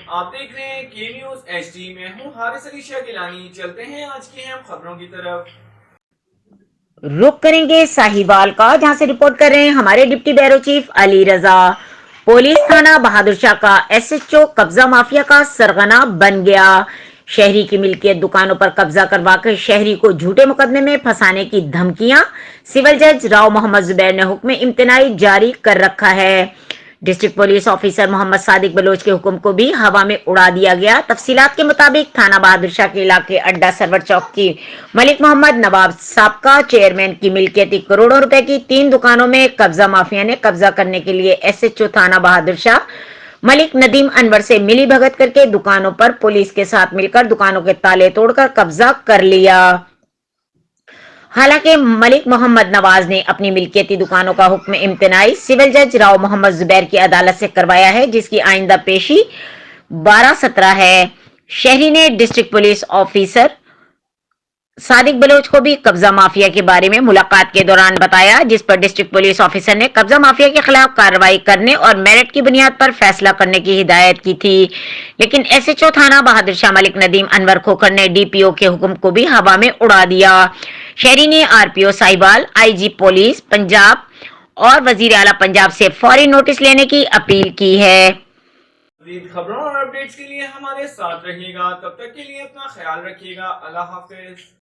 آپ دیکھ رہے ہیں کے نیوز ایچ ڈی میں ہوں حارث علی شاہ گیلانی. چلتے ہیں آج کی اہم خبروں کی طرف. رخ کریں گے ساہیوال کا، جہاں سے رپورٹ کر رہے ہیں ہمارے deputy bureau chief Ali Raza. Police تھانہ بہادر شاہ کا ایس ایچ او قبضہ مافیا کا سرغنہ بن گیا. شہری کی ملکیت دکانوں پر قبضہ کروا کر شہری کو جھوٹے مقدمے میں پھنسانے کی دھمکیاں. سول جج راؤ محمد زبیر نے حکم امتناعی جاری کر رکھا ہے. ڈسٹرکٹ پولیس آفیسر محمد صادق بلوچ کے حکم کو بھی ہوا میں اڑا دیا گیا. تفصیلات کے مطابق تھانہ بہادر شاہ کے علاقے اڈا سرور چوک کی ملک محمد نواب سابقہ چیئرمین کی ملکیتی کروڑوں روپے کی 3 دکانوں میں قبضہ مافیا نے قبضہ کرنے کے لیے ایس ایچ او تھانہ بہادر شاہ ملک ندیم انور سے ملی بھگت کر کے دکانوں پر پولیس کے ساتھ مل کر دکانوں کے تالے توڑ کر قبضہ کر لیا. حالانکہ ملک محمد نواز نے اپنی ملکیتی دکانوں کا حکم امتناعی سول جج راؤ محمد زبیر کی عدالت سے کروایا ہے، جس کی آئندہ پیشی 12/17 ہے. شہری نے ڈسٹرکٹ پولیس آفیسر صادق بلوچ کو بھی قبضہ مافیا کے بارے میں ملاقات کے دوران بتایا، جس پر ڈسٹرکٹ پولیس آفیسر نے قبضہ مافیا کے خلاف کارروائی کرنے اور میرٹ کی بنیاد پر فیصلہ کرنے کی ہدایت کی تھی. لیکن ایس ایچ او تھانہ بہادر شاہ ملک ندیم انور کھوکھر نے ڈی پی او کے حکم کو بھی ہوا میں اڑا دیا. شہری نے آر پی او ساہیوال، آئی جی پولیس پنجاب اور وزیر اعلیٰ پنجاب سے فوری نوٹس لینے کی اپیل کی ہے. مزید خبروں اور اپڈیٹس کے لیے ہمارے ساتھ رہیے گا. تب تک کے لیے اپنا خیال رکھیے گا. اللہ حافظ.